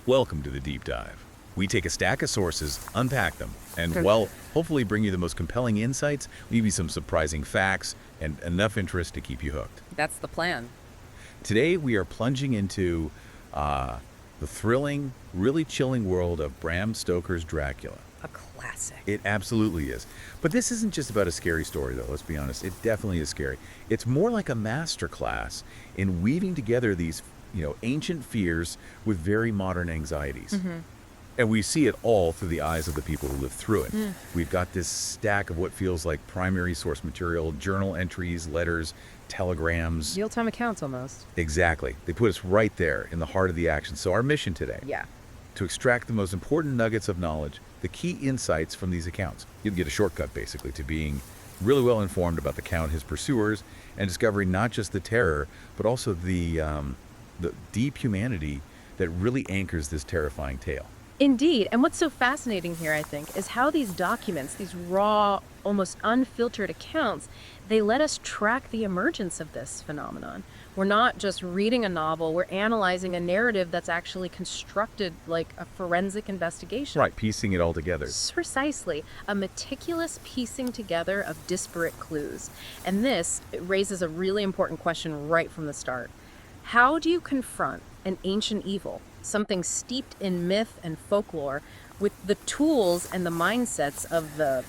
Welcome to the Deep Dive. We take a stack of sources, unpack them, and, well, hopefully bring you the most compelling insights, leave you some surprising facts, and enough interest to keep you hooked. That's the plan. Today, we are plunging into the thrilling, really chilling world of Bram Stoker's Dracula. A classic. It absolutely is. But this isn't just about a scary story, though, let's be honest. It definitely is scary. It's more like a masterclass in weaving together these, ancient fears with very modern anxieties. And we see it all through the eyes of the people who lived through it. We've got this stack of what feels like primary source material, journal entries, letters, telegrams. Real-time accounts, almost. Exactly. They put us right there in the heart of the action. So our mission today, to extract the most important nuggets of knowledge, the key insights from these accounts. You'll get a shortcut, basically, to being really well informed about the Count, his pursuers, and discovering not just the terror, but also the deep humanity that really anchors this terrifying tale. Indeed. And what's so fascinating here, I think, is how these documents, these raw, almost unfiltered accounts, they let us track the emergence of this phenomenon. We're not just reading a novel, we're analyzing a narrative that's actually constructed like a forensic investigation. Right, piecing it all together. Precisely. A meticulous piecing together of disparate clues. And this raises a really important question right from the start. How do you confront an ancient evil, something steeped in myth and folklore, with the tools and the mindsets of the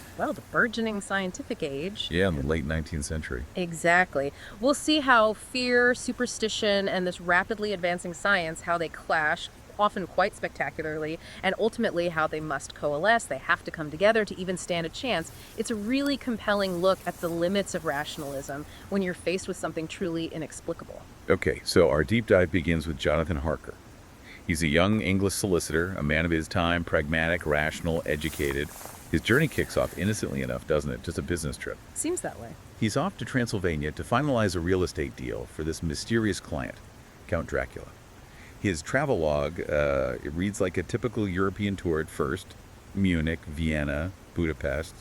burgeoning scientific age? Yeah, in the late 19th century. Exactly. We'll see how fear, superstition, and this rapidly advancing science, how they clash, often quite spectacularly, and ultimately how they must coalesce. They have to come together to even stand a chance. It's a really compelling look at the limits of rationalism when you're faced with something truly inexplicable. Okay, so our deep dive begins with Jonathan Harker. He's a young English solicitor, a man of his time, pragmatic, rational, educated. His journey kicks off innocently enough, doesn't it? Just a business trip. Seems that way. He's off to Transylvania to finalize a real estate deal for this mysterious client, Count Dracula. His travelogue, it reads like a typical European tour at first. Munich, Vienna, Budapest,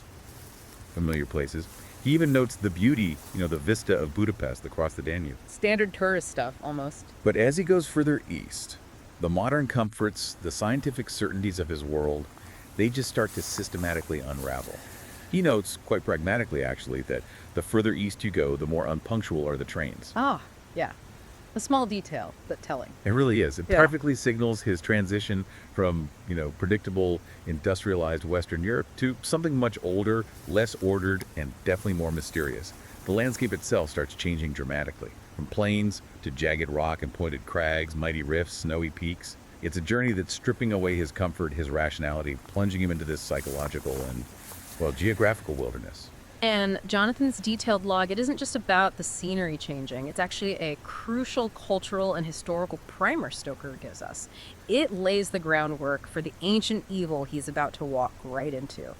familiar places. He even notes the beauty, the vista of Budapest across the Danube. Standard tourist stuff, almost. But as he goes further east, the modern comforts, the scientific certainties of his world, they just start to systematically unravel. He notes, quite pragmatically actually, that the further east you go, the more unpunctual are the trains. Ah, yeah. A small detail, but telling. It really is. It perfectly signals his transition from, predictable, industrialized Western Europe to something much older, less ordered, and definitely more mysterious. The landscape itself starts changing dramatically, from plains to jagged rock and pointed crags, mighty rifts, snowy peaks. It's a journey that's stripping away his comfort, his rationality, plunging him into this psychological and, geographical wilderness. And Jonathan's detailed log, it isn't just about the scenery changing. It's actually a crucial cultural and historical primer Stoker gives us. It lays the groundwork for the ancient evil he's about to walk right into.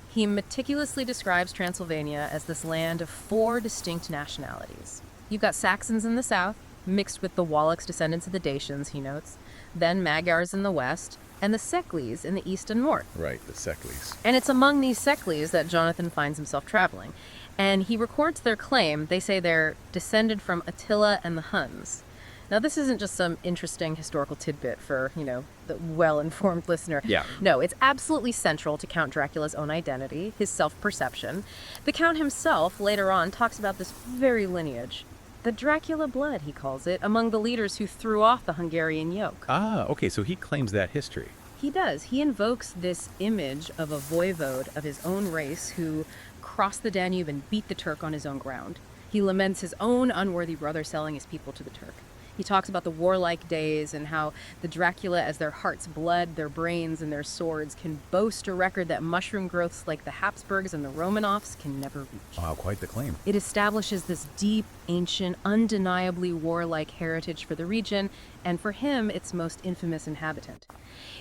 He meticulously describes Transylvania as this land of 4 distinct nationalities. You've got Saxons in the south, mixed with the Wallachs, descendants of the Dacians, he notes, then Magyars in the west, and the Sekles in the east and north. Right, the Sekles. And it's among these Sekles that Jonathan finds himself traveling. And he records their claim. They say they're descended from Attila and the Huns. Now, this isn't just some interesting historical tidbit for, the well-informed listener. Yeah. No, it's absolutely central to Count Dracula's own identity, his self-perception. The Count himself, later on, talks about this very lineage. The Dracula blood, he calls it, among the leaders who threw off the Hungarian yoke. Ah, okay, so he claims that history. He does. He invokes this image of a voivode of his own race who crossed the Danube and beat the Turk on his own ground. He laments his own unworthy brother selling his people to the Turk. He talks about the warlike days and how the Dracula, as their heart's blood, their brains, and their swords, can boast a record that mushroom growths like the Habsburgs and the Romanovs can never reach. Wow, quite the claim. It establishes this deep, ancient, undeniably warlike heritage for the region, and for him, its most infamous inhabitant.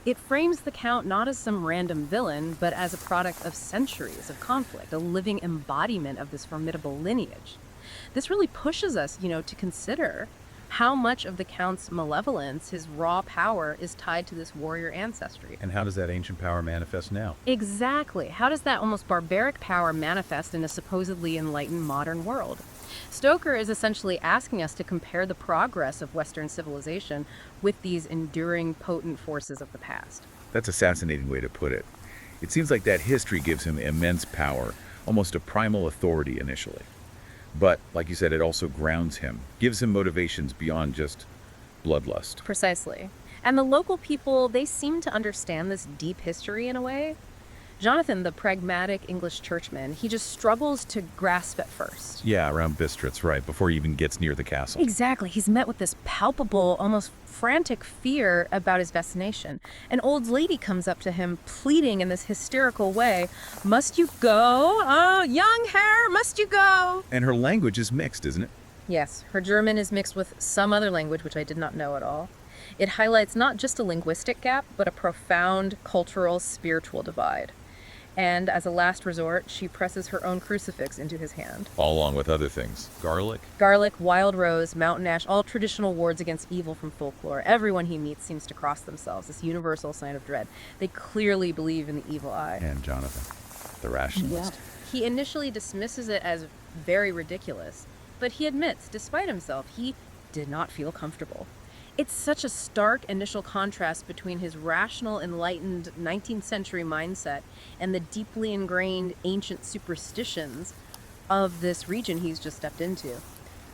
It frames the Count not as some random villain, but as a product of centuries of conflict, a living embodiment of this formidable lineage. This really pushes us, to consider how much of the Count's malevolence, his raw power, is tied to this warrior ancestry. And how does that ancient power manifest now? Exactly. How does that almost barbaric power manifest in a supposedly enlightened modern world? Stoker is essentially asking us to compare the progress of Western civilization with these enduring, potent forces of the past. That's a fascinating way to put it. It seems like that history gives him immense power, almost a primal authority initially. But, like you said, it also grounds him, gives him motivations beyond just bloodlust. Precisely. And the local people, they seem to understand this deep history in a way. Jonathan, the pragmatic English churchman, he just struggles to grasp at first. Yeah, around Bistritz, right, before he even gets near the castle. Exactly. He's met with this palpable, almost frantic fear about his destination. An old lady comes up to him, pleading in this hysterical way, "Must you go? Oh, young hare, must you go?" And her language is mixed, isn't it? Yes, her German is mixed with some other language, which I did not know at all. It highlights not just a linguistic gap, but a profound cultural, spiritual divide. And as a last resort, she presses her own crucifix into his hand. All along with other things. Garlic? Garlic, wild rose, mountain ash, all traditional wards against evil from folklore. Everyone he meets seems to cross themselves, this universal sign of dread. They clearly believe in the evil eye. And Jonathan, the rationalist. He initially dismisses it as very ridiculous, but he admits, despite himself, he did not feel comfortable. It's such a stark initial contrast between his rational, enlightened 19th century mindset and the deeply ingrained ancient superstitions of this region he's just stepped into.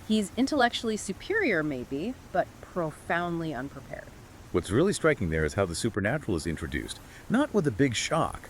He's intellectually superior, maybe, but profoundly unprepared. What's really striking there is how the supernatural is introduced, not with a big shock,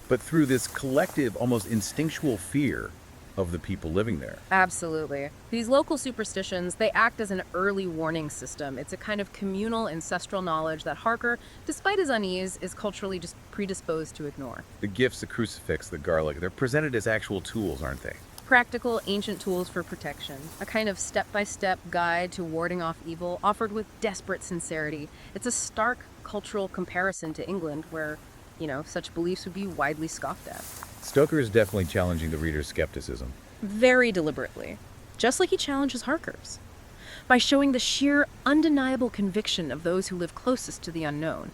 but through this collective, almost instinctual fear of the people living there. Absolutely. These local superstitions, they act as an early warning system. It's a kind of communal ancestral knowledge that Harker, despite his unease, is culturally just predisposed to ignore. The gifts, the crucifix, the garlic, they're presented as actual tools, aren't they? Practical, ancient tools for protection. A kind of step-by-step guide to warding off evil, offered with desperate sincerity. It's a stark cultural comparison to England, where, such beliefs would be widely scoffed at. Stoker is definitely challenging the reader's skepticism. Very deliberately, just like he challenges Harker's, by showing the sheer, undeniable conviction of those who live closest to the unknown.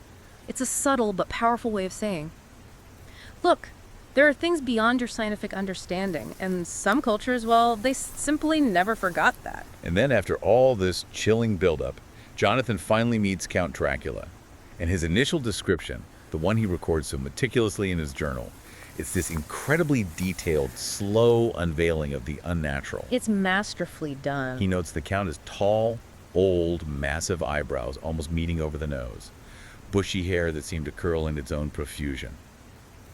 It's a subtle but powerful way of saying, look, there are things beyond your scientific understanding, and some cultures, well, they simply never forgot that. And then after all this chilling buildup, Jonathan finally meets Count Dracula. And his initial description, the one he records so meticulously in his journal, it's this incredibly detailed, slow unveiling of the unnatural. It's masterfully done. He notes the Count is tall, old, massive eyebrows almost meeting over the nose, bushy hair that seem to curl in its own profusion.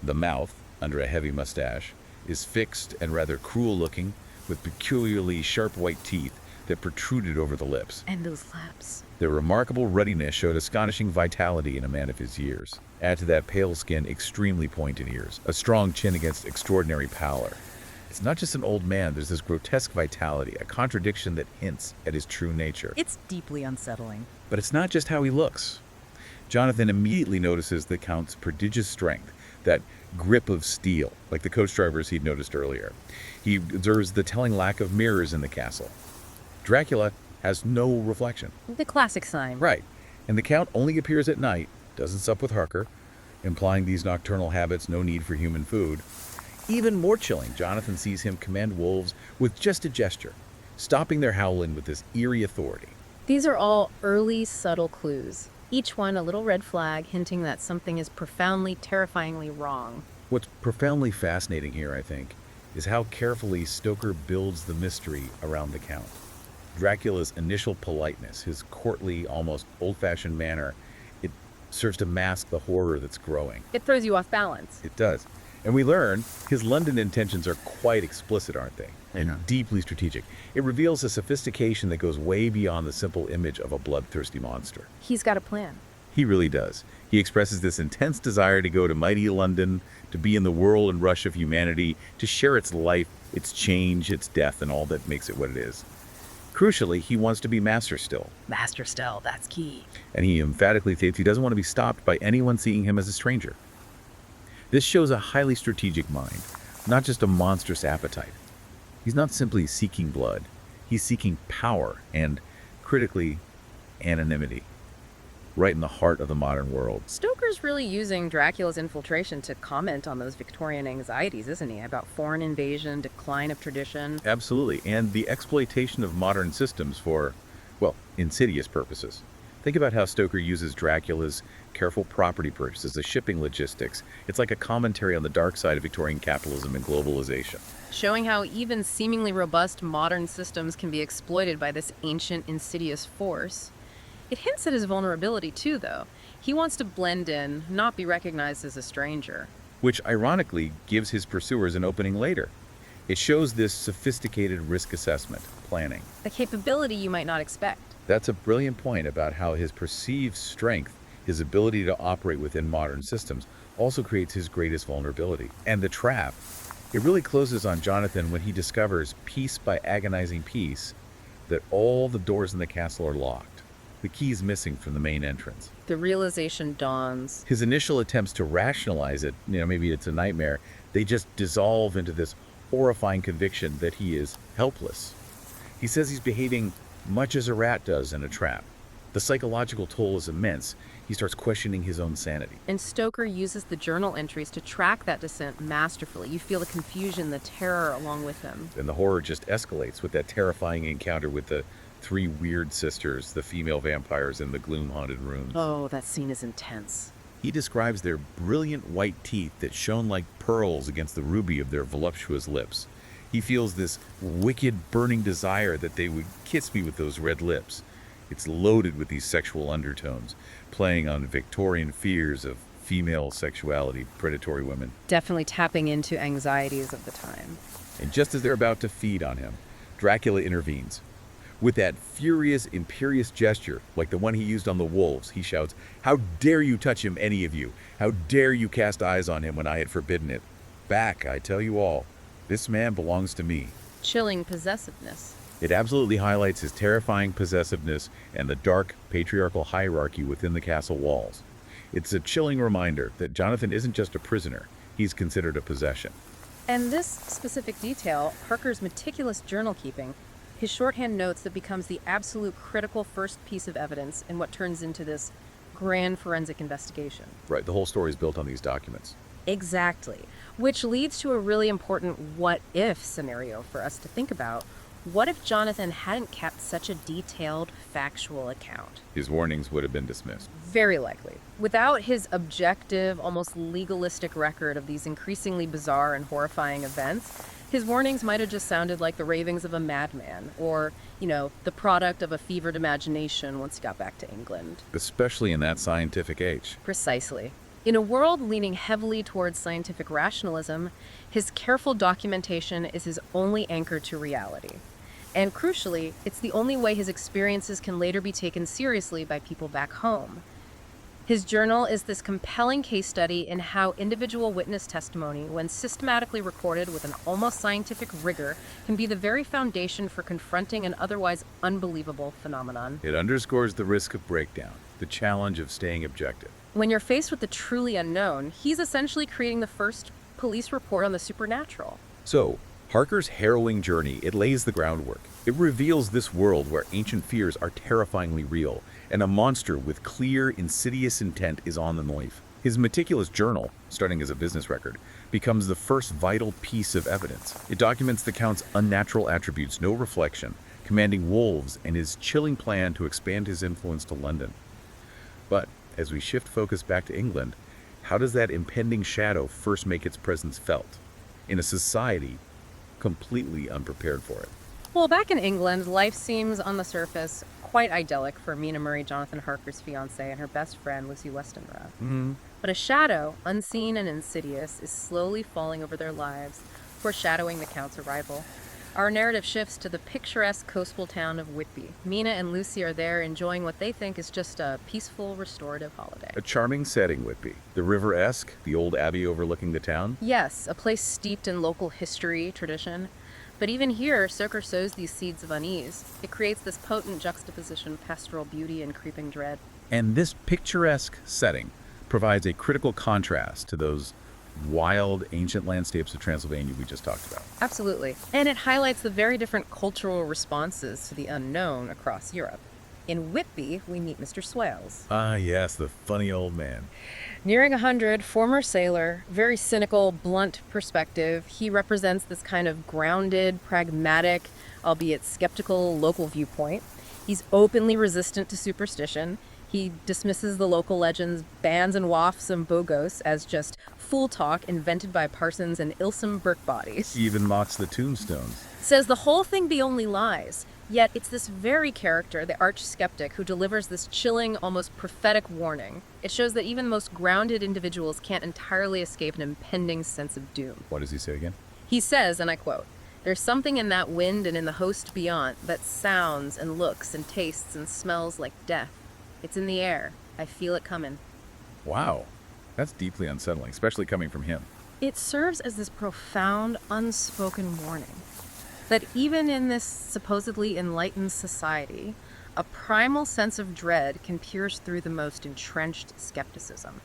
The mouth, under a heavy mustache, is fixed and rather cruel-looking, with peculiarly sharp white teeth that protruded over the lips. And those lips. Their remarkable ruddiness showed astonishing vitality in a man of his years. Add to that pale skin, extremely pointed ears, a strong chin against extraordinary pallor. It's not just an old man, there's this grotesque vitality, a contradiction that hints at his true nature. It's deeply unsettling. But it's not just how he looks. Jonathan immediately notices the Count's prodigious strength, that grip of steel, like the coach drivers he'd noticed earlier. He observes the telling lack of mirrors in the castle. Dracula has no reflection. The classic sign. Right. And the Count only appears at night, doesn't sup with Harker, implying these nocturnal habits, no need for human food. Even more chilling, Jonathan sees him command wolves with just a gesture, stopping their howling with this eerie authority. These are all early, subtle clues. Each one a little red flag hinting that something is profoundly, terrifyingly wrong. What's profoundly fascinating here, I think, is how carefully Stoker builds the mystery around the Count. Dracula's initial politeness, his courtly, almost old-fashioned manner, it serves to mask the horror that's growing. It throws you off balance. It does. And we learn his London intentions are quite explicit, aren't they? And Yeah. deeply strategic. It reveals a sophistication that goes way beyond the simple image of a bloodthirsty monster. He's got a plan. He really does. He expresses this intense desire to go to mighty London, to be in the whirl and rush of humanity, to share its life, its change, its death, and all that makes it what it is. Crucially, he wants to be master still. Master Stell, that's key. And he emphatically states he doesn't want to be stopped by anyone seeing him as a stranger. This shows a highly strategic mind, not just a monstrous appetite. He's not simply seeking blood. He's seeking power and, critically, anonymity. right in the heart of the modern world. Stoker's really using Dracula's infiltration to comment on those Victorian anxieties, isn't he? About foreign invasion, decline of tradition. Absolutely, and the exploitation of modern systems for, well, insidious purposes. Think about how Stoker uses Dracula's careful property purchases, the shipping logistics. It's like a commentary on the dark side of Victorian capitalism and globalization. Showing how even seemingly robust modern systems can be exploited by this ancient, insidious force. It hints at his vulnerability, too, though. He wants to blend in, not be recognized as a stranger. Which ironically gives his pursuers an opening later. It shows this sophisticated risk assessment, planning. A capability you might not expect. That's a brilliant point about how his perceived strength, his ability to operate within modern systems, also creates his greatest vulnerability. And the trap, it really closes on Jonathan when he discovers, piece by agonizing piece, that all the doors in the castle are locked. The key's missing from the main entrance. The realization dawns. His initial attempts to rationalize it, maybe it's a nightmare, they just dissolve into this horrifying conviction that he is helpless. He says he's behaving much as a rat does in a trap. The psychological toll is immense. He starts questioning his own sanity. And Stoker uses the journal entries to track that descent masterfully. You feel the confusion, the terror along with him. And the horror just escalates with that terrifying encounter with the three weird sisters, the female vampires in the gloom-haunted rooms. Oh, that scene is intense. He describes their brilliant white teeth that shone like pearls against the ruby of their voluptuous lips. He feels this wicked, burning desire that they would kiss me with those red lips. It's loaded with these sexual undertones, playing on Victorian fears of female sexuality, predatory women. Definitely tapping into anxieties of the time. And just as they're about to feed on him, Dracula intervenes. With that furious, imperious gesture, like the one he used on the wolves, he shouts, "How dare you touch him, any of you? How dare you cast eyes on him when I had forbidden it? Back, I tell you all. This man belongs to me." Chilling possessiveness. It absolutely highlights his terrifying possessiveness and the dark, patriarchal hierarchy within the castle walls. It's a chilling reminder that Jonathan isn't just a prisoner, he's considered a possession. And this specific detail, Harker's meticulous journal keeping, his shorthand notes that becomes the absolute critical first piece of evidence in what turns into this grand forensic investigation. Right, the whole story is built on these documents. Exactly. Which leads to a really important what-if scenario for us to think about. What if Jonathan hadn't kept such a detailed, factual account? His warnings would have been dismissed. Very likely. Without his objective, almost legalistic record of these increasingly bizarre and horrifying events, his warnings might have just sounded like the ravings of a madman, or, the product of a fevered imagination once he got back to England. Especially in that scientific age. Precisely. In a world leaning heavily towards scientific rationalism, his careful documentation is his only anchor to reality. And crucially, it's the only way his experiences can later be taken seriously by people back home. His journal is this compelling case study in how individual witness testimony, when systematically recorded with an almost scientific rigor, can be the very foundation for confronting an otherwise unbelievable phenomenon. It underscores the risk of breakdown, the challenge of staying objective. When you're faced with the truly unknown, he's essentially creating the first police report on the supernatural. So, Harker's harrowing journey, it lays the groundwork. It reveals this world where ancient fears are terrifyingly real, and a monster with clear, insidious intent is on the move. His meticulous journal, starting as a business record, becomes the first vital piece of evidence. It documents the Count's unnatural attributes, no reflection, commanding wolves, and his chilling plan to expand his influence to London. But, as we shift focus back to England, how does that impending shadow first make its presence felt? In a society completely unprepared for it. Well, back in England, life seems, on the surface, quite idyllic for Mina Murray, Jonathan Harker's fiancée, and her best friend, Lucy Westenra. But a shadow, unseen and insidious, is slowly falling over their lives, foreshadowing the Count's arrival. Our narrative shifts to the picturesque coastal town of Whitby. Mina and Lucy are there enjoying what they think is just a peaceful, restorative holiday. A charming setting, Whitby. The river-esque, the old abbey overlooking the town. Yes, a place steeped in local history, tradition. But even here, Stoker sows these seeds of unease. It creates this potent juxtaposition of pastoral beauty and creeping dread. And this picturesque setting provides a critical contrast to those wild, ancient landscapes of Transylvania we just talked about. Absolutely. And it highlights the very different cultural responses to the unknown across Europe. In Whitby, we meet Mr. Swales. Ah, yes, the funny old man. Nearing 100, former sailor, very cynical, blunt perspective. He represents this kind of grounded, pragmatic, albeit skeptical local viewpoint. He's openly resistant to superstition. He dismisses the local legends, bans and wafts and bogos as just fool talk invented by parsons and ilsome brick bodies. He even mocks the tombstones. Says the whole thing be only lies. Yet it's this very character, the arch skeptic, who delivers this chilling, almost prophetic warning. It shows that even the most grounded individuals can't entirely escape an impending sense of doom. What does he say again? He says, and I quote, "There's something in that wind and in the host beyond that sounds and looks and tastes and smells like death. It's in the air. I feel it coming." Wow, that's deeply unsettling, especially coming from him. It serves as this profound, unspoken warning that even in this supposedly enlightened society, a primal sense of dread can pierce through the most entrenched skepticism.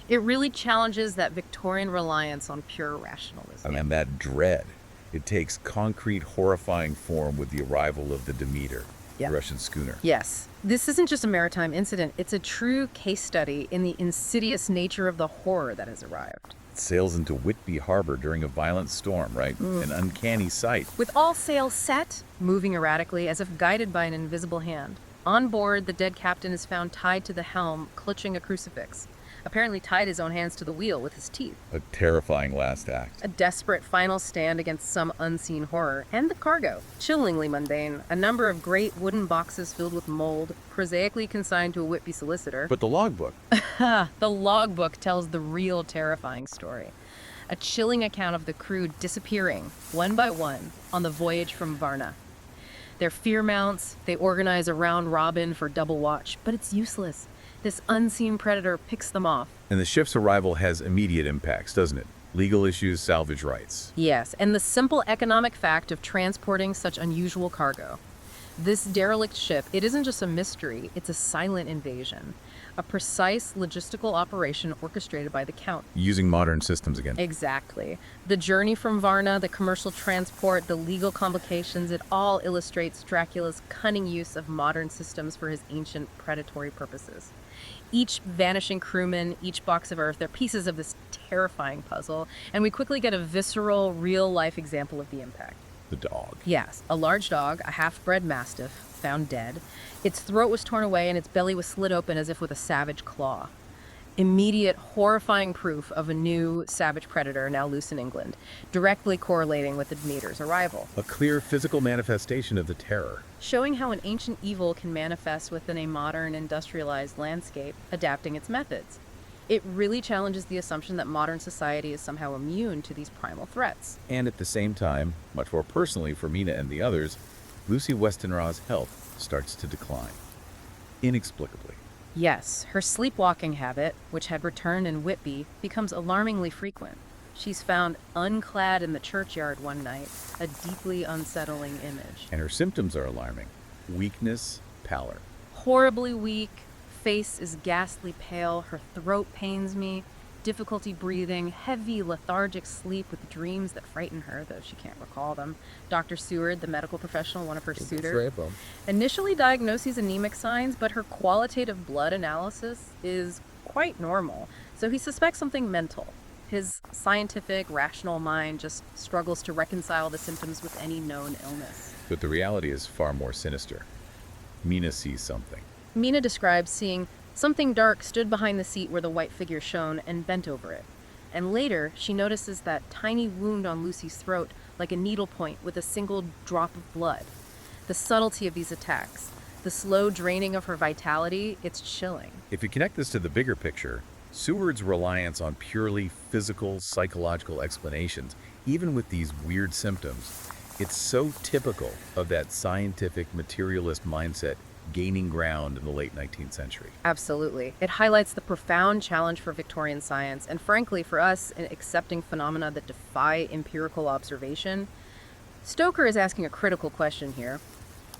It really challenges that Victorian reliance on pure rationalism. And that dread, it takes concrete, horrifying form with the arrival of the Demeter, Yeah. the Russian schooner. Yes, this isn't just a maritime incident, it's a true case study in the insidious nature of the horror that has arrived. It sails into Whitby Harbor during a violent storm, right? An uncanny sight. With all sails set, moving erratically as if guided by an invisible hand. On board, the dead captain is found tied to the helm, clutching a crucifix. Apparently tied his own hands to the wheel with his teeth. A terrifying last act. A desperate final stand against some unseen horror. And the cargo. Chillingly mundane. A number of great wooden boxes filled with mold, prosaically consigned to a Whitby solicitor. But the logbook, The logbook tells the real terrifying story. A chilling account of the crew disappearing, one by one, on the voyage from Varna. Their fear mounts, they organize a round robin for double watch, but it's useless. This unseen predator picks them off. and the ship's arrival has immediate impacts, doesn't it? Legal issues, salvage rights. Yes, and the simple economic fact of transporting such unusual cargo. This derelict ship, it isn't just a mystery, it's a silent invasion. A precise logistical operation orchestrated by the Count. Using modern systems again. Exactly. The journey from Varna, the commercial transport, the legal complications, it all illustrates Dracula's cunning use of modern systems for his ancient predatory purposes. Each vanishing crewman, each box of earth, they're pieces of this terrifying puzzle, and we quickly get a visceral, real-life example of the impact. The dog. Yes, a large dog, a half-bred mastiff, found dead. Its throat was torn away and its belly was slit open as if with a savage claw. Immediate, horrifying proof of a new savage predator now loose in England, directly correlating with the Demeter's arrival. A clear physical manifestation of the terror. Showing how an ancient evil can manifest within a modern, industrialized landscape, adapting its methods. It really challenges the assumption that modern society is somehow immune to these primal threats. And at the same time, much more personally for Mina and the others, Lucy Westenra's health starts to decline. Inexplicably. Yes, her sleepwalking habit, which had returned in Whitby, becomes alarmingly frequent. She's found unclad in the churchyard one night, a deeply unsettling image. And her symptoms are alarming. Weakness, pallor. Horribly weak, face is ghastly pale, her throat pains me, difficulty breathing, heavy lethargic sleep with dreams that frighten her, though she can't recall them. Dr. Seward, the medical professional, one of her suitors, initially diagnoses anemic signs, but her qualitative blood analysis is quite normal, so he suspects something mental. His scientific, rational mind just struggles to reconcile the symptoms with any known illness. But the reality is far more sinister. Mina sees something. Mina describes seeing something dark stood behind the seat where the white figure shone and bent over it. And later, she notices that tiny wound on Lucy's throat like a needle point with a single drop of blood. The subtlety of these attacks, the slow draining of her vitality, it's chilling. If you connect this to the bigger picture, Seward's reliance on purely physical, psychological explanations, even with these weird symptoms, it's so typical of that scientific materialist mindset gaining ground in the late 19th century. Absolutely. It highlights the profound challenge for Victorian science, and frankly, for us, in accepting phenomena that defy empirical observation. Stoker is asking a critical question here.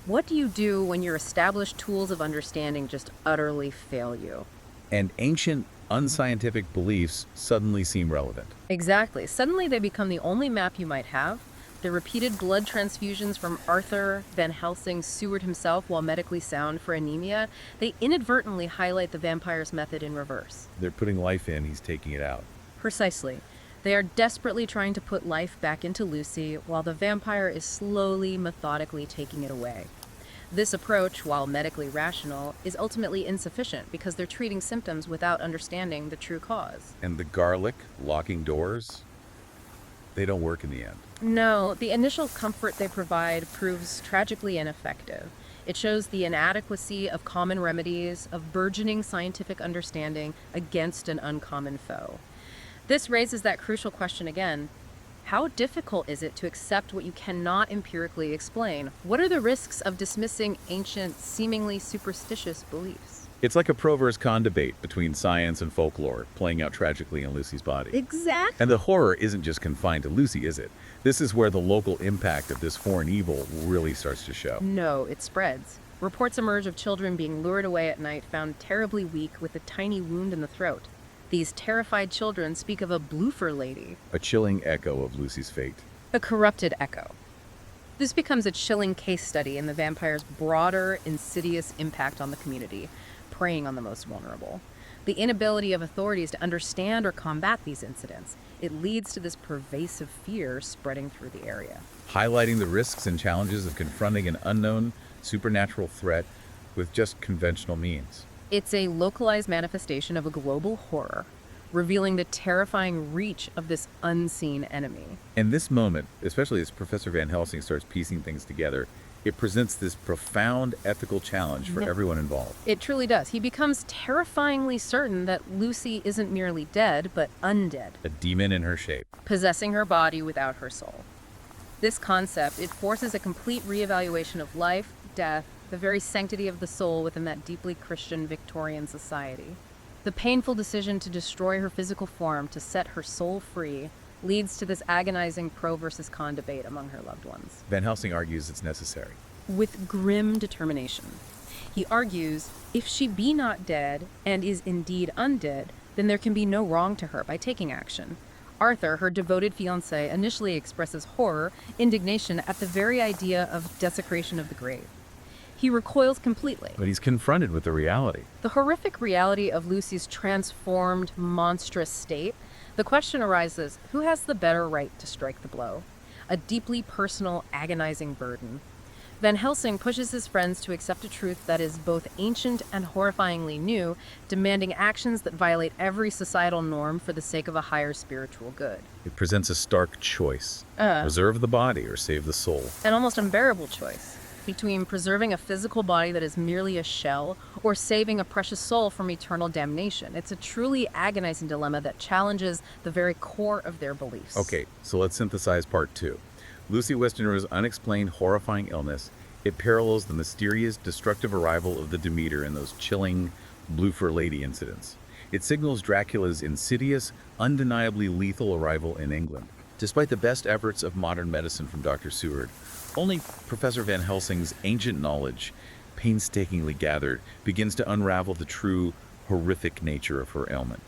What do you do when your established tools of understanding just utterly fail you? And ancient, unscientific beliefs suddenly seem relevant. Exactly. Suddenly they become the only map you might have, The repeated blood transfusions from Arthur Van Helsing, Seward himself, while medically sound for anemia, they inadvertently highlight the vampire's method in reverse. They're putting life in, he's taking it out. Precisely. They are desperately trying to put life back into Lucy, while the vampire is slowly, methodically taking it away. This approach, while medically rational, is ultimately insufficient because they're treating symptoms without understanding the true cause. And the garlic, locking doors, they don't work in the end. No, the initial comfort they provide proves tragically ineffective. It shows the inadequacy of common remedies, of burgeoning scientific understanding against an uncommon foe. This raises that crucial question again. How difficult is it to accept what you cannot empirically explain? What are the risks of dismissing ancient, seemingly superstitious beliefs? It's like a pro versus con debate between science and folklore, playing out tragically in Lucy's body. Exactly. And the horror isn't just confined to Lucy, is it? This is where the local impact of this foreign evil really starts to show. No, it spreads. Reports emerge of children being lured away at night, found terribly weak with a tiny wound in the throat. These terrified children speak of a bloofer lady. A chilling echo of Lucy's fate. A corrupted echo. This becomes a chilling case study in the vampire's broader, insidious impact on the community, preying on the most vulnerable. The inability of authorities to understand or combat these incidents, it leads to this pervasive fear spreading through the area. Highlighting the risks and challenges of confronting an unknown supernatural threat with just conventional means. It's a localized manifestation of a global horror, revealing the terrifying reach of this unseen enemy. In this moment, especially as Professor Van Helsing starts piecing things together, it presents this profound ethical challenge for everyone involved. It truly does. He becomes terrifyingly certain that Lucy isn't merely dead, but undead, A demon in her shape. possessing her body without her soul. This concept, it forces a complete reevaluation of life, death, the very sanctity of the soul within that deeply Christian Victorian society. The painful decision to destroy her physical form to set her soul free leads to this agonizing pro versus con debate among her loved ones. Van Helsing argues it's necessary. With grim determination. He argues, if she be not dead and is indeed undead, then there can be no wrong to her by taking action. Arthur, her devoted fiancé, initially expresses horror, indignation at the very idea of desecration of the grave. He recoils completely. But he's confronted with the reality. The horrific reality of Lucy's transformed, monstrous state, the question arises, who has the better right to strike the blow? A deeply personal, agonizing burden. Van Helsing pushes his friends to accept a truth that is both ancient and horrifyingly new, demanding actions that violate every societal norm for the sake of a higher spiritual good. It presents a stark choice. Preserve the body or save the soul. An almost unbearable choice between preserving a physical body that is merely a shell or saving a precious soul from eternal damnation. It's a truly agonizing dilemma that challenges the very core of their beliefs. Okay, so let's synthesize part 2. Lucy Westenra's unexplained, horrifying illness, it parallels the mysterious, destructive arrival of the Demeter in those chilling bloofer lady incidents. It signals Dracula's insidious, undeniably lethal arrival in England. Despite the best efforts of modern medicine from Dr. Seward, only Professor Van Helsing's ancient knowledge, painstakingly gathered, begins to unravel the true, horrific nature of her ailment.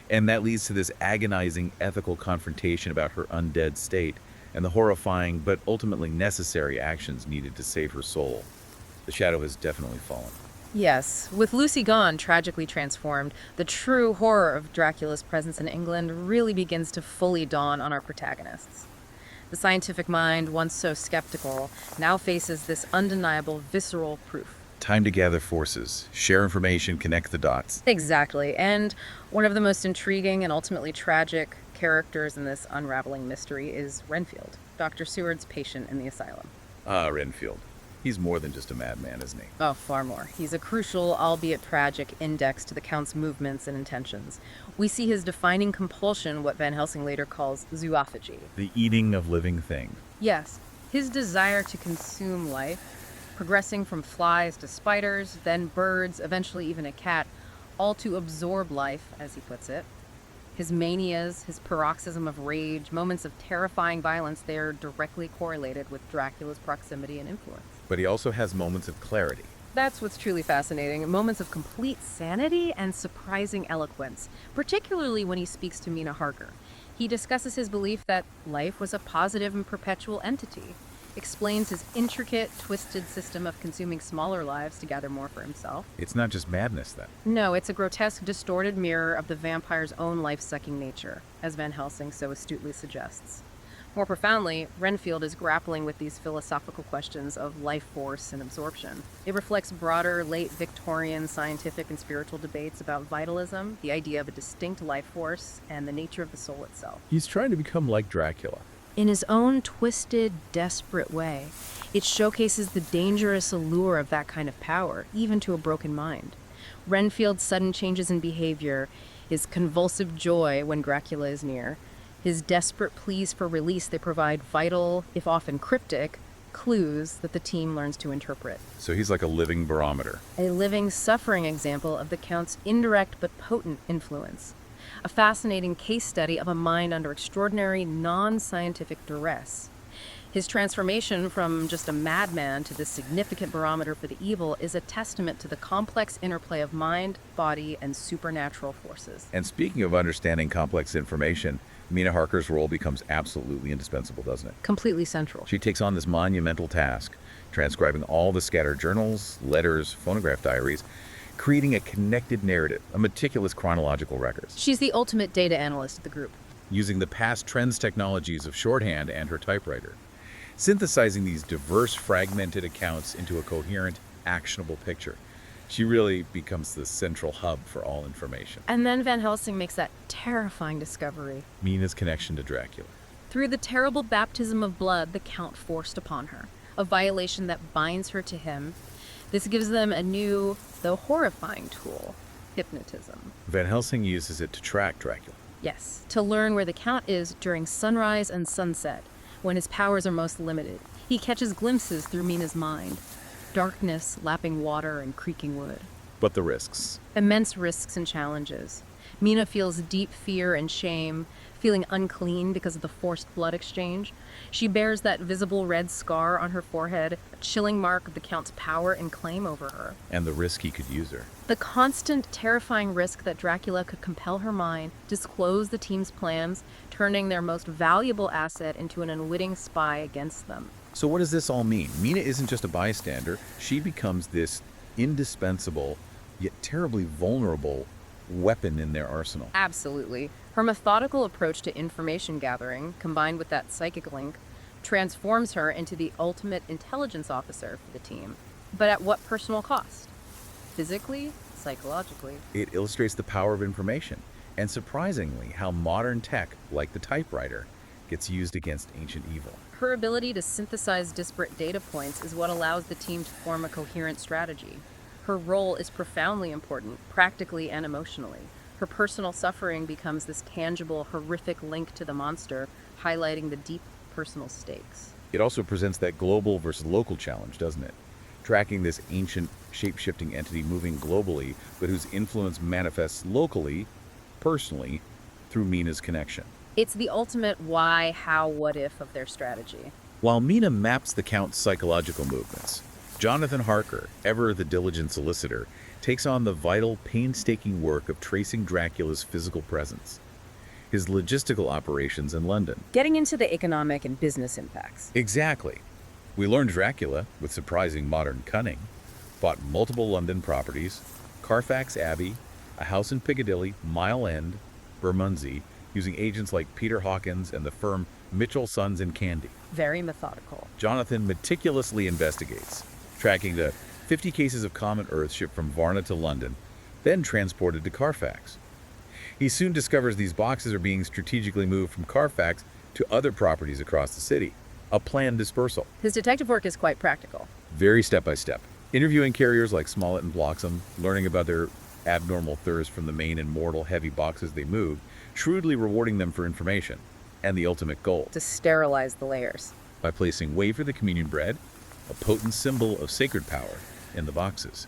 And that leads to this agonizing ethical confrontation about her undead state and the horrifying but ultimately necessary actions needed to save her soul. The shadow has definitely fallen. Yes, with Lucy gone, tragically transformed, the true horror of Dracula's presence in England really begins to fully dawn on our protagonists. The scientific mind, once so skeptical, now faces this undeniable, visceral proof. Time to gather forces, share information, connect the dots. Exactly, and one of the most intriguing and ultimately tragic characters in this unraveling mystery is Renfield, Dr. Seward's patient in the asylum. Ah, Renfield. He's more than just a madman, isn't he? Oh, far more. He's a crucial, albeit tragic, index to the Count's movements and intentions. We see his defining compulsion, what Van Helsing later calls zoophagy. The eating of living things. Yes, his desire to consume life, progressing from flies to spiders, then birds, eventually even a cat, all to absorb life, as he puts it. His manias, his paroxysm of rage, moments of terrifying violence, they are directly correlated with Dracula's proximity and influence. But he also has moments of clarity. That's what's truly fascinating, moments of complete sanity and surprising eloquence, particularly when he speaks to Mina Harker. He discusses his belief that life was a positive and perpetual entity, explains his intricate, twisted system of consuming smaller lives to gather more for himself. It's not just madness, then. No, it's a grotesque, distorted mirror of the vampire's own life-sucking nature, as Van Helsing so astutely suggests. More profoundly, Renfield is grappling with these philosophical questions of life force and absorption. It reflects broader, late Victorian scientific and spiritual debates about vitalism, the idea of a distinct life force, and the nature of the soul itself. He's trying to become like Dracula. In his own twisted, desperate way, it showcases the dangerous allure of that kind of power, even to a broken mind. Renfield's sudden changes in behavior, his convulsive joy when Dracula is near, his desperate pleas for release, they provide vital, if often cryptic, clues that the team learns to interpret. So he's like a living barometer. A living, suffering example of the Count's indirect but potent influence. A fascinating case study of a mind under extraordinary, non-scientific duress. His transformation from just a madman to this significant barometer for the evil is a testament to the complex interplay of mind, body, and supernatural forces. And speaking of understanding complex information, Mina Harker's role becomes absolutely indispensable, doesn't it? Completely central. She takes on this monumental task, transcribing all the scattered journals, letters, phonograph diaries, creating a connected narrative, a meticulous chronological record. She's the ultimate data analyst of the group. Using the past trends technologies of shorthand and her typewriter, synthesizing these diverse, fragmented accounts into a coherent, actionable picture. She really becomes the central hub for all information. And then Van Helsing makes that terrifying discovery. Mina's connection to Dracula. Through the terrible baptism of blood the Count forced upon her, a violation that binds her to him, this gives them a new, though horrifying tool, hypnotism. Van Helsing uses it to track Dracula. Yes, to learn where the Count is during sunrise and sunset, when his powers are most limited. He catches glimpses through Mina's mind. Darkness, lapping water, and creaking wood. But the risks. Immense risks and challenges. Mina feels deep fear and shame, feeling unclean because of the forced blood exchange. She bears that visible red scar on her forehead, a chilling mark of the Count's power and claim over her. And the risk he could use her. The constant, terrifying risk that Dracula could compel her mind, disclose the team's plans, turning their most valuable asset into an unwitting spy against them. So what does this all mean? Mina isn't just a bystander. She becomes this indispensable, yet terribly vulnerable weapon in their arsenal. Absolutely. Her methodical approach to information gathering, combined with that psychic link, transforms her into the ultimate intelligence officer for the team. But at what personal cost? Physically, psychologically. It illustrates the power of information, and surprisingly, how modern tech, like the typewriter, gets used against ancient evil. Her ability to synthesize disparate data points is what allows the team to form a coherent strategy. Her role is profoundly important, practically and emotionally. Her personal suffering becomes this tangible, horrific link to the monster, highlighting the deep personal stakes. It also presents that global versus local challenge, doesn't it? Tracking this ancient, shape-shifting entity moving globally, but whose influence manifests locally, personally, through Mina's connection. It's the ultimate why, how, what if of their strategy. While Mina maps the Count's psychological movements, Jonathan Harker, ever the diligent solicitor, takes on the vital, painstaking work of tracing Dracula's physical presence, his logistical operations in London. Getting into the economic and business impacts. Exactly. We learned Dracula, with surprising modern cunning, bought multiple London properties, Carfax Abbey, a house in Piccadilly, Mile End, Bermondsey, using agents like Peter Hawkins and the firm Mitchell Sons and Candy. Very methodical. Jonathan meticulously investigates, tracking the 50 cases of common earth shipped from Varna to London, then transported to Carfax. He soon discovers these boxes are being strategically moved from Carfax to other properties across the city, a planned dispersal. His detective work is quite practical. Very step-by-step. Interviewing carriers like Smollett and Bloxham, learning about their abnormal thirst from the main and mortal heavy boxes they moved, shrewdly rewarding them for information, and the ultimate goal. To sterilize the layers. By placing wafer the communion bread, a potent symbol of sacred power, in the boxes,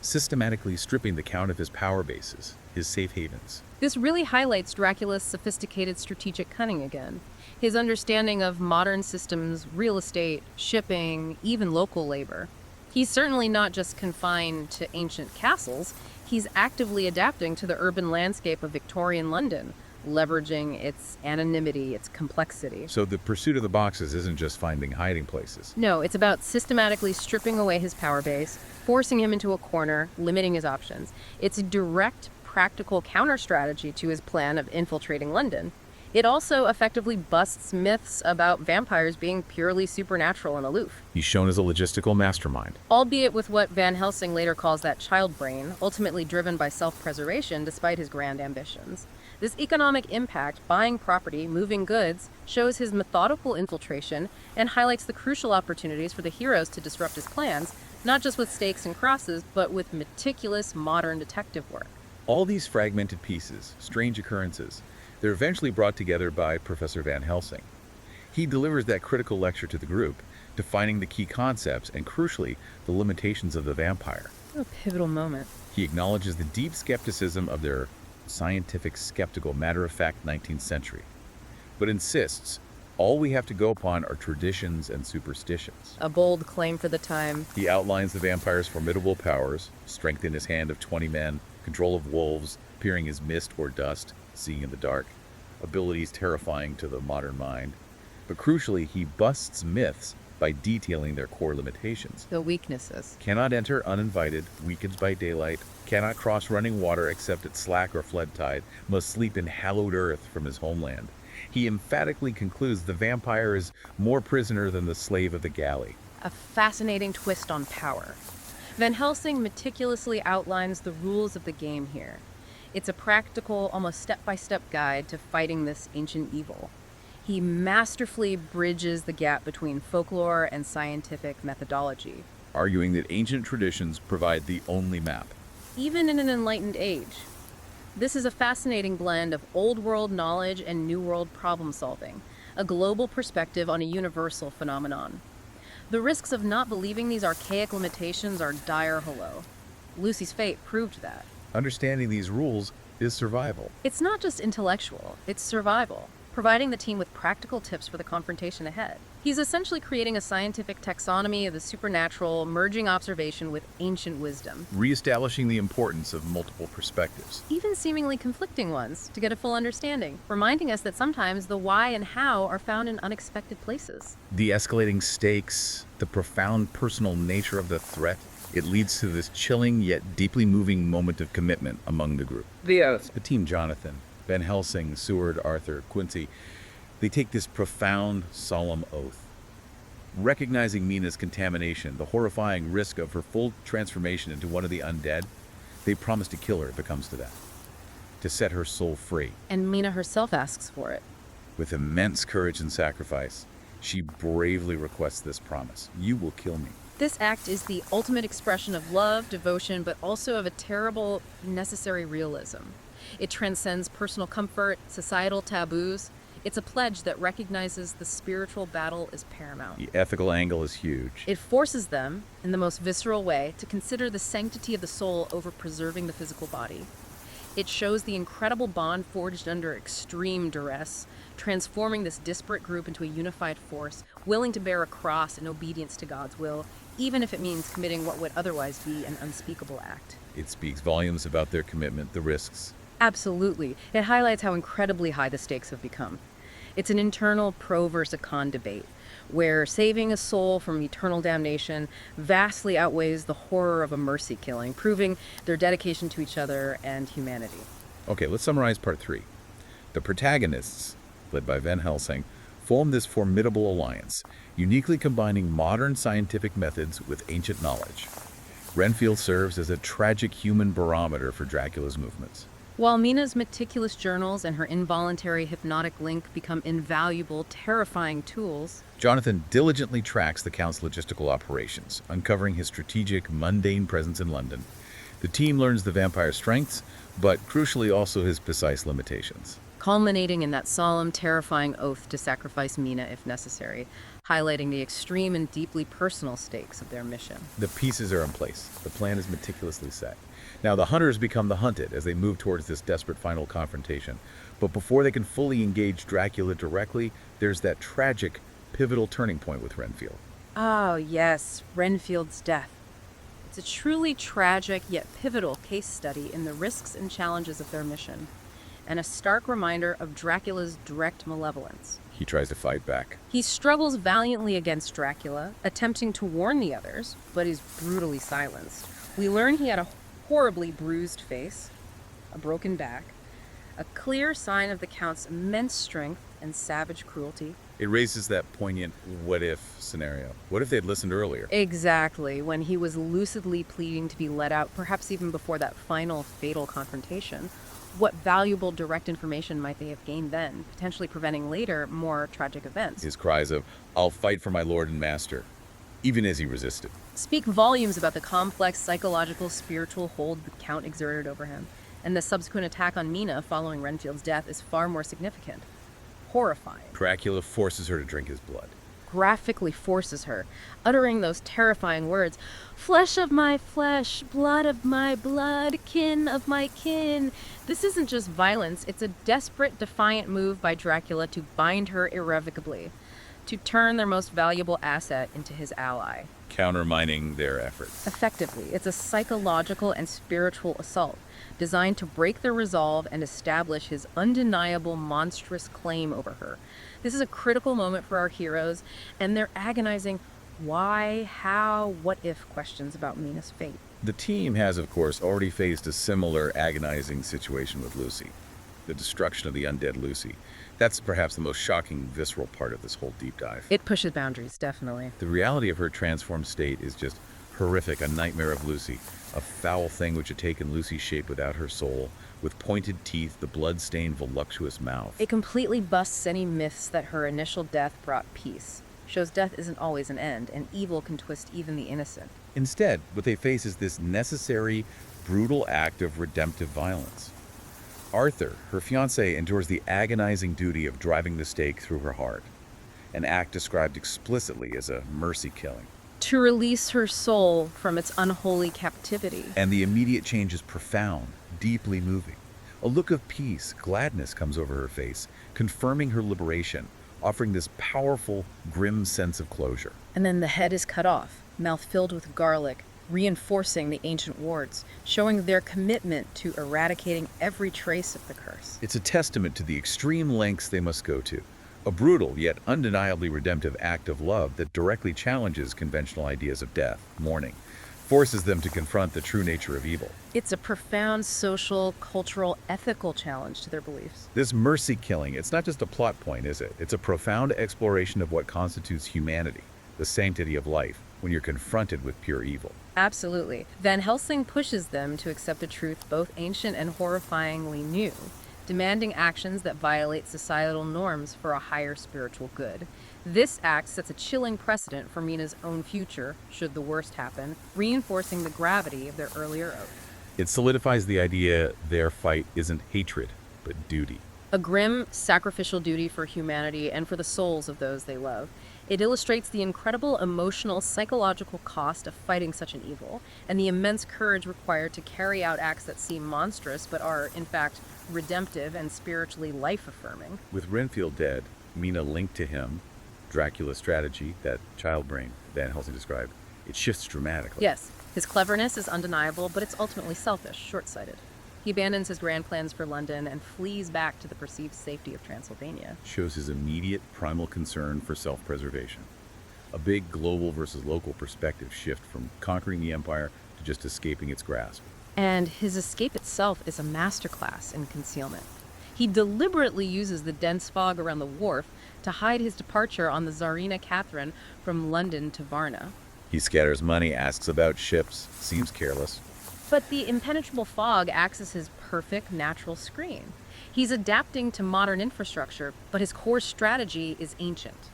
systematically stripping the Count of his power bases, his safe havens. This really highlights Dracula's sophisticated strategic cunning again. His understanding of modern systems, real estate, shipping, even local labor. He's certainly not just confined to ancient castles. He's actively adapting to the urban landscape of Victorian London, leveraging its anonymity, its complexity. So the pursuit of the boxes isn't just finding hiding places. No, it's about systematically stripping away his power base, forcing him into a corner, limiting his options. It's a direct, practical counter-strategy to his plan of infiltrating London. It also effectively busts myths about vampires being purely supernatural and aloof. He's shown as a logistical mastermind. Albeit with what Van Helsing later calls that child brain, ultimately driven by self-preservation despite his grand ambitions. This economic impact, buying property, moving goods, shows his methodical infiltration and highlights the crucial opportunities for the heroes to disrupt his plans, not just with stakes and crosses, but with meticulous modern detective work. All these fragmented pieces, strange occurrences, they're eventually brought together by Professor Van Helsing. He delivers that critical lecture to the group, defining the key concepts and, crucially, the limitations of the vampire. A pivotal moment. He acknowledges the deep skepticism of their scientific, skeptical, matter-of-fact 19th century, but insists all we have to go upon are traditions and superstitions. A bold claim for the time. He outlines the vampire's formidable powers: strength in his hand of 20 men, control of wolves, appearing as mist or dust, seeing in the dark, abilities terrifying to the modern mind. But crucially, he busts myths by detailing their core limitations. The weaknesses. Cannot enter uninvited, weakens by daylight, cannot cross running water except at slack or flood tide, must sleep in hallowed earth from his homeland. He emphatically concludes the vampire is more prisoner than the slave of the galley. A fascinating twist on power. Van Helsing meticulously outlines the rules of the game here. It's a practical, almost step-by-step guide to fighting this ancient evil. He masterfully bridges the gap between folklore and scientific methodology. Arguing that ancient traditions provide the only map. Even in an enlightened age. This is a fascinating blend of old-world knowledge and new-world problem-solving, a global perspective on a universal phenomenon. The risks of not believing these archaic limitations are dire hollow. Lucy's fate proved that. Understanding these rules is survival. It's not just intellectual, it's survival, providing the team with practical tips for the confrontation ahead. He's essentially creating a scientific taxonomy of the supernatural, merging observation with ancient wisdom. Reestablishing the importance of multiple perspectives. Even seemingly conflicting ones, to get a full understanding, reminding us that sometimes the why and how are found in unexpected places. The escalating stakes, the profound personal nature of the threat, it leads to this chilling yet deeply moving moment of commitment among the group. The oath. The team Jonathan, Van Helsing, Seward, Arthur, Quincey, they take this profound, solemn oath. Recognizing Mina's contamination, the horrifying risk of her full transformation into one of the undead, they promise to kill her if it comes to that, to set her soul free. And Mina herself asks for it. With immense courage and sacrifice, she bravely requests this promise: "You will kill me." This act is the ultimate expression of love, devotion, but also of a terrible, necessary realism. It transcends personal comfort, societal taboos. It's a pledge that recognizes the spiritual battle is paramount. The ethical angle is huge. It forces them, in the most visceral way, to consider the sanctity of the soul over preserving the physical body. It shows the incredible bond forged under extreme duress, transforming this disparate group into a unified force, willing to bear a cross in obedience to God's will, even if it means committing what would otherwise be an unspeakable act. It speaks volumes about their commitment, the risks. Absolutely. It highlights how incredibly high the stakes have become. It's an internal pro versus con debate, where saving a soul from eternal damnation vastly outweighs the horror of a mercy killing, proving their dedication to each other and humanity. Okay, let's summarize part 3. The protagonists, led by Van Helsing, form this formidable alliance, uniquely combining modern scientific methods with ancient knowledge. Renfield serves as a tragic human barometer for Dracula's movements. While Mina's meticulous journals and her involuntary hypnotic link become invaluable, terrifying tools, Jonathan diligently tracks the Count's logistical operations, uncovering his strategic, mundane presence in London. The team learns the vampire's strengths, but crucially also his precise limitations. culminating in that solemn, terrifying oath to sacrifice Mina if necessary, highlighting the extreme and deeply personal stakes of their mission. The pieces are in place. The plan is meticulously set. Now, the hunters become the hunted as they move towards this desperate final confrontation. But before they can fully engage Dracula directly, there's that tragic, pivotal turning point with Renfield. Oh, yes, Renfield's death. It's a truly tragic yet pivotal case study in the risks and challenges of their mission. and a stark reminder of Dracula's direct malevolence. He tries to fight back. He struggles valiantly against Dracula, attempting to warn the others, but is brutally silenced. We learn he had a horribly bruised face, a broken back, a clear sign of the Count's immense strength and savage cruelty. It raises that poignant what-if scenario. What if they'd listened earlier? Exactly, when he was lucidly pleading to be let out, perhaps even before that final fatal confrontation. What valuable direct information might they have gained then, potentially preventing later more tragic events? His cries of, "I'll fight for my lord and master," even as he resisted. Speak volumes about the complex psychological, spiritual hold the Count exerted over him. And the subsequent attack on Mina following Renfield's death is far more significant. Horrifying. Dracula forces her to drink his blood. Graphically forces her, uttering those terrifying words, "Flesh of my flesh, blood of my blood, kin of my kin." This isn't just violence, it's a desperate, defiant move by Dracula to bind her irrevocably, to turn their most valuable asset into his ally. Countermining their efforts. Effectively, it's a psychological and spiritual assault designed to break their resolve and establish his undeniable monstrous claim over her. This is a critical moment for our heroes, and they're agonizing why, how, what if questions about Mina's fate. The team has, of course, already faced a similar agonizing situation with Lucy. The destruction of the undead Lucy. That's perhaps the most shocking, visceral part of this whole deep dive. It pushes boundaries, definitely. The reality of her transformed state is just horrific, a nightmare of Lucy. A foul thing which had taken Lucy's shape without her soul, with pointed teeth, the blood-stained, voluptuous mouth. It completely busts any myths that her initial death brought peace. Shows death isn't always an end, and evil can twist even the innocent. Instead, what they face is this necessary, brutal act of redemptive violence. Arthur, her fiancé, endures the agonizing duty of driving the stake through her heart, an act described explicitly as a mercy killing. To release her soul from its unholy captivity. And the immediate change is profound, deeply moving. A look of peace, gladness comes over her face, confirming her liberation, offering this powerful, grim sense of closure. And then the head is cut off, mouth filled with garlic, reinforcing the ancient wards, showing their commitment to eradicating every trace of the curse. It's a testament to the extreme lengths they must go to. A brutal, yet undeniably redemptive act of love that directly challenges conventional ideas of death, mourning, forces them to confront the true nature of evil. It's a profound social, cultural, ethical challenge to their beliefs. This mercy killing, it's not just a plot point, is it? It's a profound exploration of what constitutes humanity, the sanctity of life, when you're confronted with pure evil. Absolutely. Van Helsing pushes them to accept a truth both ancient and horrifyingly new, demanding actions that violate societal norms for a higher spiritual good. This act sets a chilling precedent for Mina's own future, should the worst happen, reinforcing the gravity of their earlier oath. It solidifies the idea their fight isn't hatred, but duty. A grim, sacrificial duty for humanity and for the souls of those they love. It illustrates the incredible emotional, psychological cost of fighting such an evil, and the immense courage required to carry out acts that seem monstrous but are, in fact, redemptive and spiritually life-affirming. With Renfield dead, Mina linked to him, Dracula's strategy, that child brain Van Helsing described, it shifts dramatically. Yes, his cleverness is undeniable, but it's ultimately selfish, short-sighted. He abandons his grand plans for London and flees back to the perceived safety of Transylvania. Shows his immediate primal concern for self-preservation. A big global versus local perspective shift from conquering the empire to just escaping its grasp. And his escape itself is a masterclass in concealment. He deliberately uses the dense fog around the wharf to hide his departure on the Tsarina Catherine from London to Varna. He scatters money, asks about ships, seems careless. But the impenetrable fog acts as his perfect natural screen. He's adapting to modern infrastructure, but his core strategy is ancient.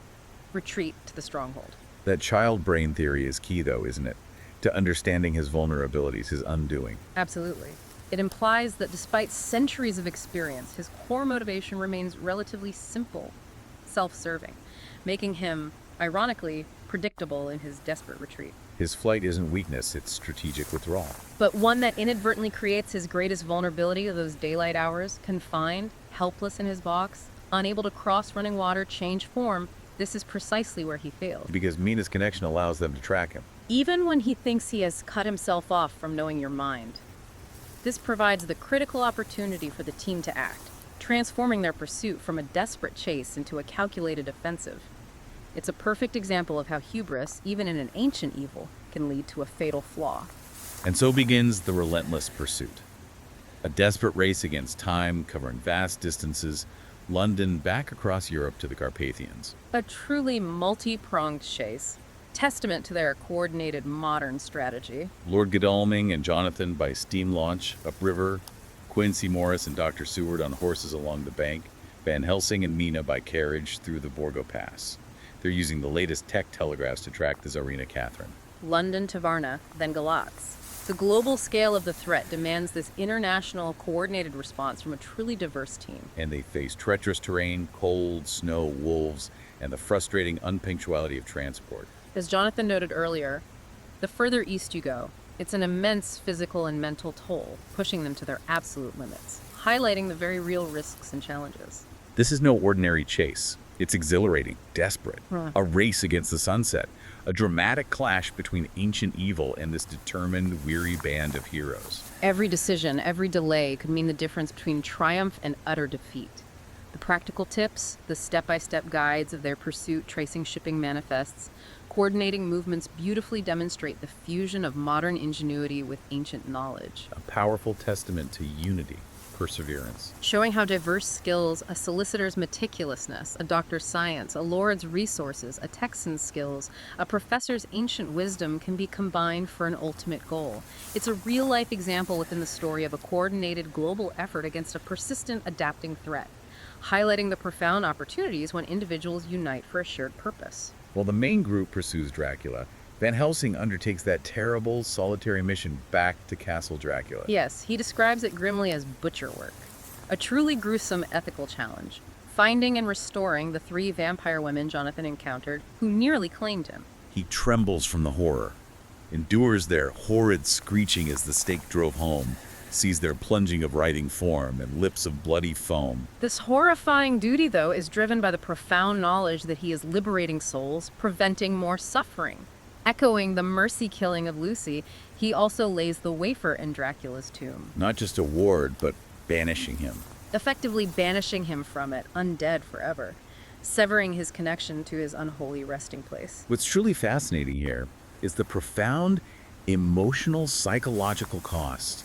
Retreat to the stronghold. That child brain theory is key, though, isn't it? To understanding his vulnerabilities, his undoing. Absolutely. It implies that despite centuries of experience, his core motivation remains relatively simple, self-serving, making him, ironically, predictable in his desperate retreat. His flight isn't weakness, it's strategic withdrawal. But one that inadvertently creates his greatest vulnerability of those daylight hours, confined, helpless in his box, unable to cross running water, change form. This is precisely where he failed. Because Mina's connection allows them to track him. Even when he thinks he has cut himself off from knowing your mind. This provides the critical opportunity for the team to act. transforming their pursuit from a desperate chase into a calculated offensive. It's a perfect example of how hubris, even in an ancient evil, can lead to a fatal flaw. And so begins the relentless pursuit. A desperate race against time, covering vast distances, London back across Europe to the Carpathians. A truly multi-pronged chase, testament to their coordinated modern strategy. Lord Godalming and Jonathan by steam launch upriver, Quincey Morris and Dr. Seward on horses along the bank, Van Helsing and Mina by carriage through the Borgo Pass. They're using the latest tech telegraphs to track the Tsarina Catherine. London to Varna, then Galatz. The global scale of the threat demands this international, coordinated response from a truly diverse team. And they face treacherous terrain, cold, snow, wolves, and the frustrating unpunctuality of transport. As Jonathan noted earlier, the further east you go, it's an immense physical and mental toll, pushing them to their absolute limits, highlighting the very real risks and challenges. This is no ordinary chase. It's exhilarating, desperate, a race against the sunset, a dramatic clash between ancient evil and this determined, weary band of heroes. Every decision, every delay could mean the difference between triumph and utter defeat. The practical tips, the step-by-step guides of their pursuit tracing shipping manifests, coordinating movements beautifully demonstrate the fusion of modern ingenuity with ancient knowledge. A powerful testament to unity, perseverance. Showing how diverse skills, a solicitor's meticulousness, a doctor's science, a lord's resources, a Texan's skills, a professor's ancient wisdom can be combined for an ultimate goal. It's a real-life example within the story of a coordinated global effort against a persistent, adapting threat, highlighting the profound opportunities when individuals unite for a shared purpose. While the main group pursues Dracula, Van Helsing undertakes that terrible, solitary mission back to Castle Dracula. Yes, he describes it grimly as butcher work, a truly gruesome ethical challenge, finding and restoring the 3 vampire women Jonathan encountered who nearly claimed him. He trembles from the horror, endures their horrid screeching as the stake drove home, sees their plunging of writhing form and lips of bloody foam. This horrifying duty, though, is driven by the profound knowledge that he is liberating souls, preventing more suffering. Echoing the mercy killing of Lucy, he also lays the wafer in Dracula's tomb. Not just a ward, but banishing him. Effectively banishing him from it, undead forever, severing his connection to his unholy resting place. What's truly fascinating here is the profound emotional, psychological cost.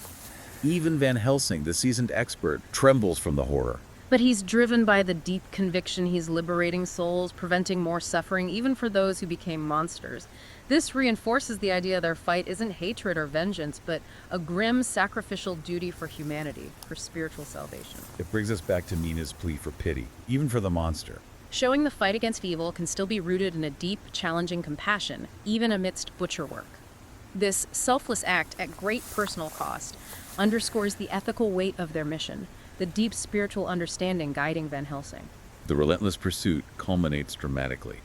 Even Van Helsing, the seasoned expert, trembles from the horror. But he's driven by the deep conviction he's liberating souls, preventing more suffering, even for those who became monsters. This reinforces the idea their fight isn't hatred or vengeance, but a grim, sacrificial duty for humanity, for spiritual salvation. It brings us back to Mina's plea for pity, even for the monster. Showing the fight against evil can still be rooted in a deep, challenging compassion, even amidst butcher work. This selfless act, at great personal cost, underscores the ethical weight of their mission, the deep spiritual understanding guiding Van Helsing. The relentless pursuit culminates dramatically.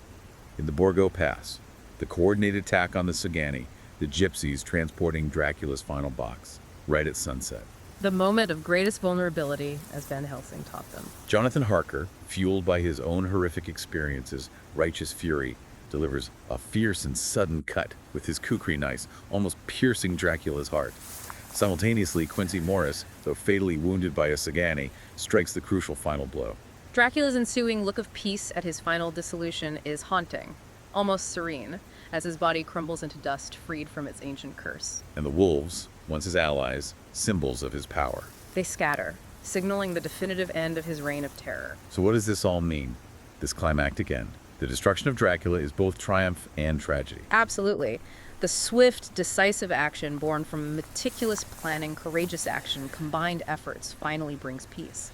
In the Borgo Pass, the coordinated attack on the Sagani, the gypsies transporting Dracula's final box, right at sunset. The moment of greatest vulnerability, as Van Helsing taught them. Jonathan Harker, fueled by his own horrific experiences, righteous fury, delivers a fierce and sudden cut with his kukri knife, almost piercing Dracula's heart. Simultaneously, Quincey Morris, though fatally wounded by a Sagani, strikes the crucial final blow. Dracula's ensuing look of peace at his final dissolution is haunting, almost serene, as his body crumbles into dust freed from its ancient curse. And the wolves, once his allies, symbols of his power. They scatter, signaling the definitive end of his reign of terror. So what does this all mean? This climactic end. The destruction of Dracula is both triumph and tragedy. Absolutely. The swift, decisive action born from meticulous planning, courageous action, combined efforts finally brings peace.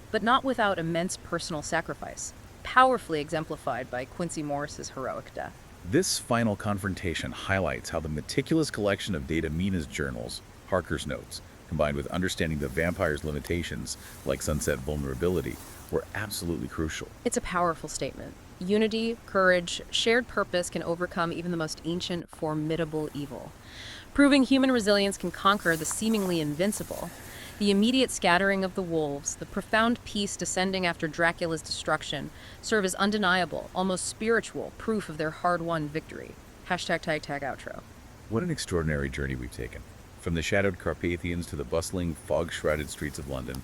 But not without immense personal sacrifice, powerfully exemplified by Quincey Morris's heroic death. This final confrontation highlights how the meticulous collection of data Mina's journals, Harker's notes, combined with understanding the vampire's limitations, like sunset vulnerability, were absolutely crucial. It's a powerful statement. Unity, courage, shared purpose can overcome even the most ancient, formidable evil. Proving human resilience can conquer the seemingly invincible. The immediate scattering of the wolves, the profound peace descending after Dracula's destruction, serve as undeniable, almost spiritual, proof of their hard-won victory. Hashtag tag tag outro. What an extraordinary journey we've taken. From the shadowed Carpathians to the bustling, fog-shrouded streets of London,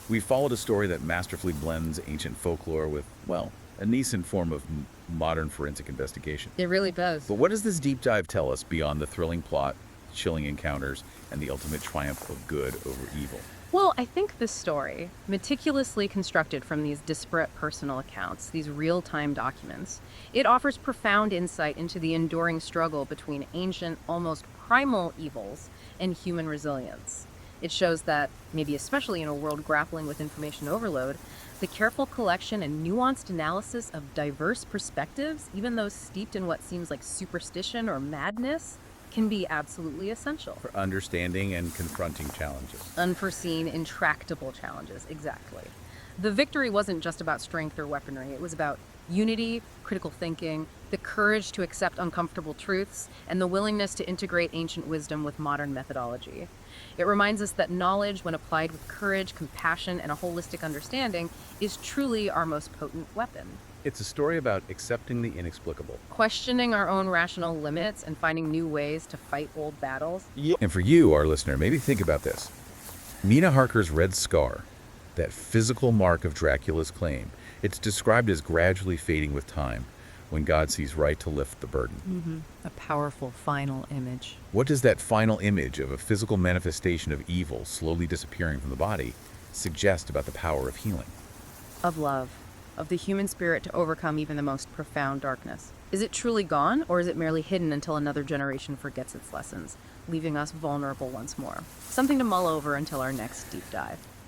We followed a story that masterfully blends ancient folklore with, well, a nascent form of modern forensic investigation. It really does. But what does this deep dive tell us beyond the thrilling plot, chilling encounters, and the ultimate triumph of good over evil? Well, I think this story, meticulously constructed from these disparate personal accounts, these real-time documents, it offers profound insight into the enduring struggle between ancient, almost primal evils and human resilience. It shows that, maybe especially in a world grappling with information overload, the careful collection and nuanced analysis of diverse perspectives, even those steeped in what seems like superstition or madness, can be absolutely essential. For understanding and confronting challenges. Unforeseen, intractable challenges, exactly. The victory wasn't just about strength or weaponry, it was about unity, critical thinking, the courage to accept uncomfortable truths, and the willingness to integrate ancient wisdom with modern methodology. It reminds us that knowledge, when applied with courage, compassion, and a holistic understanding, is truly our most potent weapon. It's a story about accepting the inexplicable. Questioning our own rational limits and finding new ways to fight old battles. And for you, our listener, maybe think about this. Mina Harker's red scar, that physical mark of Dracula's claim, it's described as gradually fading with time when God sees right to lift the burden. A powerful final image. What does that final image of a physical manifestation of evil slowly disappearing from the body suggest about the power of healing? Of love, of the human spirit to overcome even the most profound darkness. Is it truly gone, or is it merely hidden until another generation forgets its lessons, leaving us vulnerable once more? Something to mull over until our next deep dive.